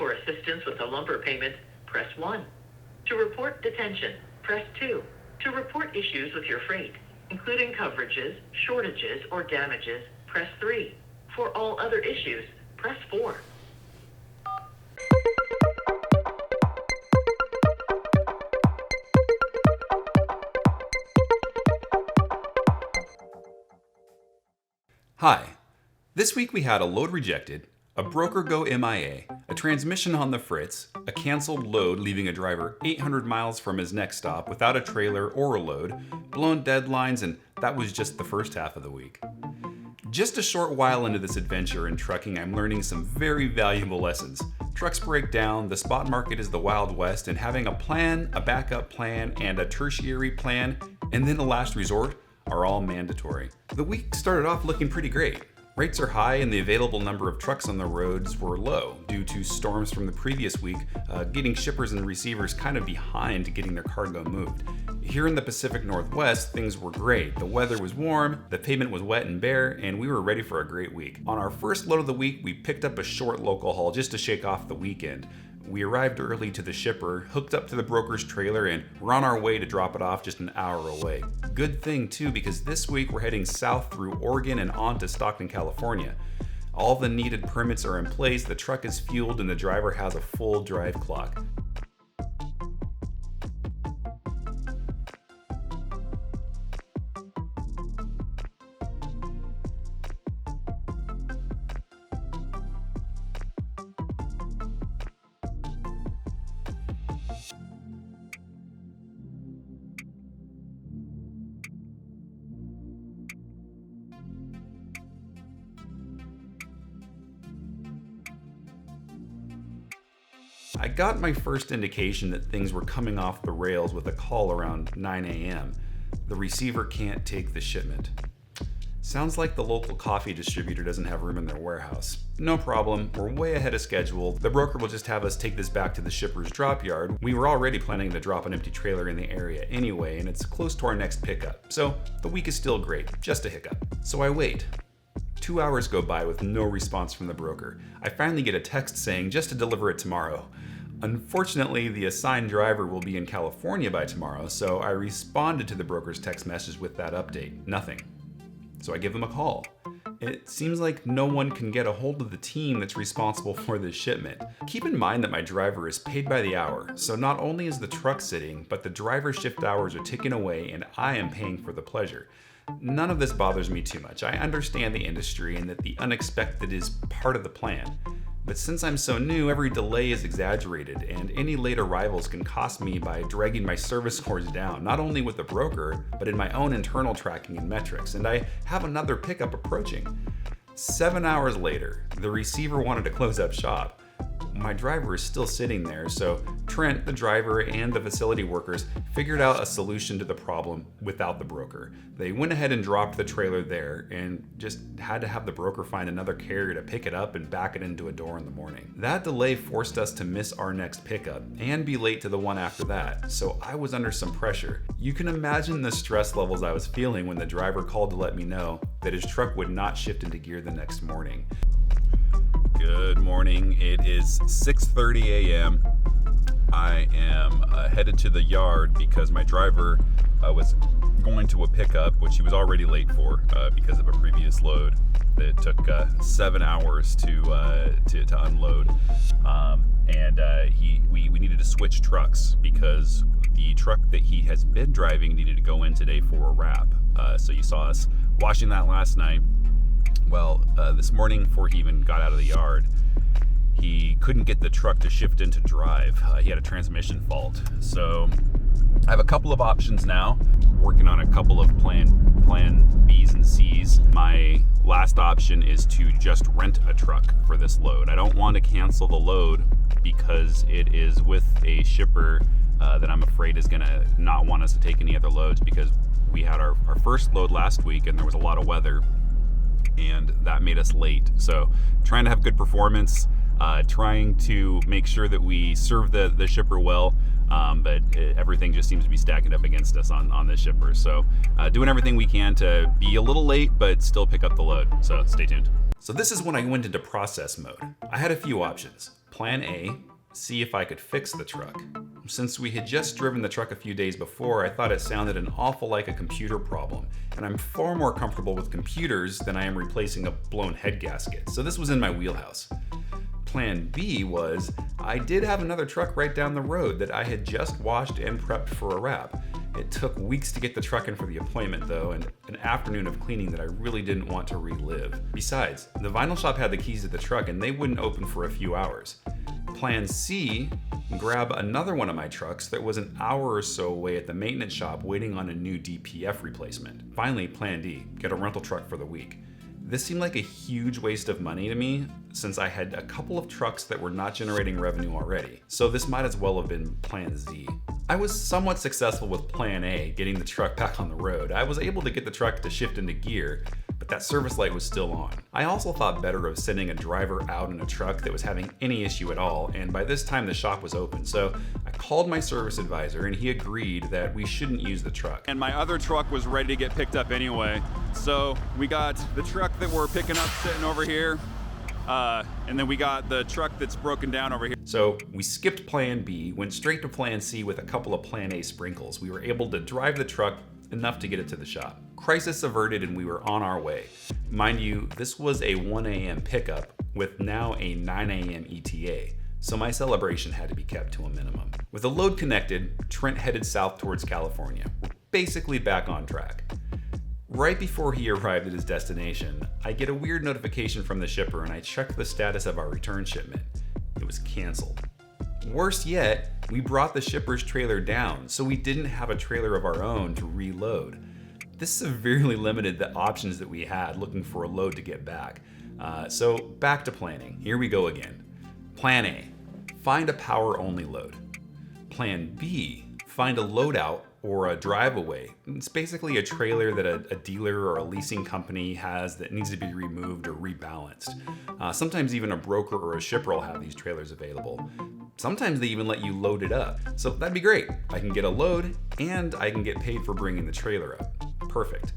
For assistance with a lumber payment, press 1. To report detention, press 2. To report issues with your freight, including coverages, shortages, or damages, press 3. For all other issues, press 4. Hi. This week we had a load rejected, a broker go MIA, a transmission on the fritz, a canceled load leaving a driver 800 miles from his next stop without a trailer or a load, blown deadlines, and that was just the first half of the week. Just a short while into this adventure in trucking, I'm learning some very valuable lessons. Trucks break down, the spot market is the Wild West, and having a plan, a backup plan, and a tertiary plan, and then a last resort are all mandatory. The week started off looking pretty great. Rates are high and the available number of trucks on the roads were low due to storms from the previous week, getting shippers and receivers kind of behind getting their cargo moved. Here in the Pacific Northwest, things were great. The weather was warm, the pavement was wet and bare, and we were ready for a great week. On our first load of the week, we picked up a short local haul just to shake off the weekend. We arrived early to the shipper, hooked up to the broker's trailer, and we're on our way to drop it off just an hour away. Good thing too, because this week we're heading south through Oregon and on to Stockton, California. All the needed permits are in place, the truck is fueled, and the driver has a full drive clock. I got my first indication that things were coming off the rails with a call around 9 a.m. The receiver can't take the shipment. Sounds like the local coffee distributor doesn't have room in their warehouse. No problem, we're way ahead of schedule. The broker will just have us take this back to the shipper's drop yard. We were already planning to drop an empty trailer in the area anyway, and it's close to our next pickup. So the week is still great, just a hiccup. So I wait. 2 hours go by with no response from the broker. I finally get a text saying just to deliver it tomorrow. Unfortunately, the assigned driver will be in California by tomorrow, so I responded to the broker's text message with that update. Nothing. So I give him a call. It seems like no one can get a hold of the team that's responsible for this shipment. Keep in mind that my driver is paid by the hour, so not only is the truck sitting, but the driver's shift hours are ticking away and I am paying for the pleasure. None of this bothers me too much. I understand the industry and that the unexpected is part of the plan. But since I'm so new, every delay is exaggerated, and any late arrivals can cost me by dragging my service scores down, not only with the broker, but in my own internal tracking and metrics, and I have another pickup approaching. 7 hours later, the receiver wanted to close up shop. My driver is still sitting there, so Trent, the driver, and the facility workers figured out a solution to the problem without the broker. They went ahead and dropped the trailer there and just had to have the broker find another carrier to pick it up and back it into a door in the morning. That delay forced us to miss our next pickup and be late to the one after that, so I was under some pressure. You can imagine the stress levels I was feeling when the driver called to let me know that his truck would not shift into gear the next morning. Good morning. It is 6:30 a.m. I am headed to the yard because my driver was going to a pickup, which he was already late for because of a previous load. It took 7 hours to unload, and we needed to switch trucks because the truck that he has been driving needed to go in today for a wrap. So you saw us washing that last night. Well, this morning, before he even got out of the yard, he couldn't get the truck to shift into drive. He had a transmission fault. So I have a couple of options now. Working on a couple of plan B's and C's. My last option is to just rent a truck for this load. I don't want to cancel the load because it is with a shipper that I'm afraid is going to not want us to take any other loads, because we had our first load last week and there was a lot of weather, and that made us late. So trying to have good performance, trying to make sure that we serve the shipper well, but everything just seems to be stacking up against us on this shipper. So doing everything we can to be a little late, but still pick up the load. So stay tuned. So this is when I went into process mode. I had a few options. Plan A, see if I could fix the truck. Since we had just driven the truck a few days before, I thought it sounded an awful like a computer problem, and I'm far more comfortable with computers than I am replacing a blown head gasket, so this was in my wheelhouse. Plan B was, I did have another truck right down the road that I had just washed and prepped for a wrap. It took weeks to get the truck in for the appointment though, and an afternoon of cleaning that I really didn't want to relive. Besides, the vinyl shop had the keys to the truck and they wouldn't open for a few hours. Plan C, grab another one of my trucks that was an hour or so away at the maintenance shop waiting on a new DPF replacement. Finally, Plan D, get a rental truck for the week. This seemed like a huge waste of money to me since I had a couple of trucks that were not generating revenue already, so this might as well have been Plan Z. I was somewhat successful with Plan A, getting the truck back on the road. I was able to get the truck to shift into gear, but that service light was still on. I also thought better of sending a driver out in a truck that was having any issue at all, and by this time the shop was open, so I called my service advisor and he agreed that we shouldn't use the truck. And my other truck was ready to get picked up anyway, so we got the truck that we're picking up sitting over here, and then we got the truck that's broken down over here. So we skipped Plan B, went straight to Plan C with a couple of Plan A sprinkles. We were able to drive the truck enough to get it to the shop. Crisis averted and we were on our way. Mind you, this was a 1 a.m. pickup with now a 9 a.m. ETA, so my celebration had to be kept to a minimum. With the load connected, Trent headed south towards California. We're basically back on track. Right before he arrived at his destination, I get a weird notification from the shipper and I checked the status of our return shipment. It was canceled. Worse yet, we brought the shipper's trailer down, so we didn't have a trailer of our own to reload. This severely limited the options that we had looking for a load to get back. So back to planning. Here we go again. Plan A, find a power-only load. Plan B, find a loadout or a drive-away. It's basically a trailer that a dealer or a leasing company has that needs to be removed or rebalanced. Sometimes even a broker or a shipper will have these trailers available. Sometimes they even let you load it up. So that'd be great. I can get a load and I can get paid for bringing the trailer up. Perfect.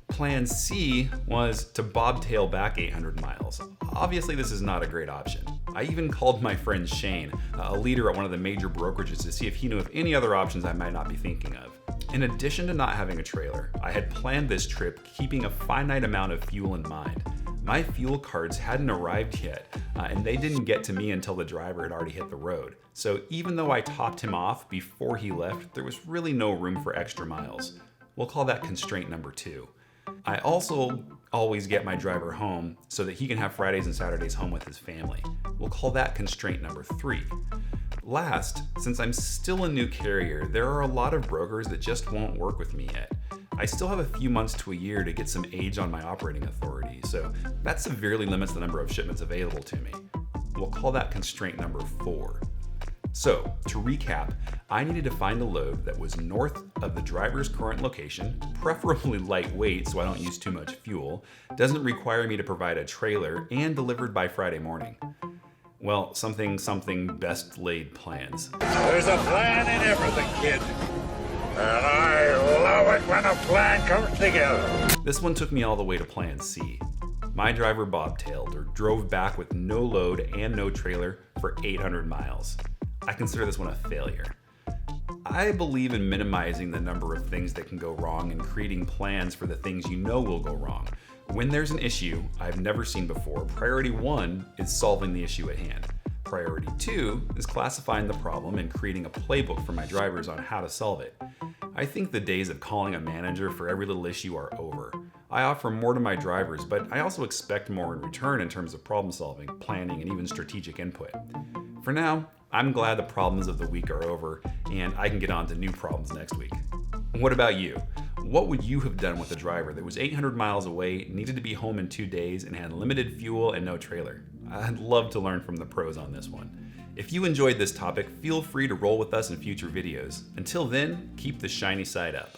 Plan C was to bobtail back 800 miles. Obviously, this is not a great option. I even called my friend Shane, a leader at one of the major brokerages, to see if he knew of any other options I might not be thinking of. In addition to not having a trailer, I had planned this trip keeping a finite amount of fuel in mind. My fuel cards hadn't arrived yet, and they didn't get to me until the driver had already hit the road. So even though I topped him off before he left, there was really no room for extra miles. We'll call that constraint number 2. I also always get my driver home so that he can have Fridays and Saturdays home with his family. We'll call that constraint number 3. Last, since I'm still a new carrier, there are a lot of brokers that just won't work with me yet. I still have a few months to a year to get some age on my operating authority, so that severely limits the number of shipments available to me. We'll call that constraint number 4. So, to recap, I needed to find a load that was north of the driver's current location, preferably lightweight so I don't use too much fuel, doesn't require me to provide a trailer, and delivered by Friday morning. Well, something best laid plans. There's a plan in everything, kid. And I love it when a plan comes together. This one took me all the way to Plan C. My driver bobtailed or drove back with no load and no trailer for 800 miles. I consider this one a failure. I believe in minimizing the number of things that can go wrong and creating plans for the things you know will go wrong. When there's an issue I've never seen before, priority 1 is solving the issue at hand. Priority 2 is classifying the problem and creating a playbook for my drivers on how to solve it. I think the days of calling a manager for every little issue are over. I offer more to my drivers, but I also expect more in return in terms of problem solving, planning, and even strategic input. For now, I'm glad the problems of the week are over and I can get on to new problems next week. What about you? What would you have done with a driver that was 800 miles away, needed to be home in 2 days, and had limited fuel and no trailer? I'd love to learn from the pros on this one. If you enjoyed this topic, feel free to roll with us in future videos. Until then, keep the shiny side up.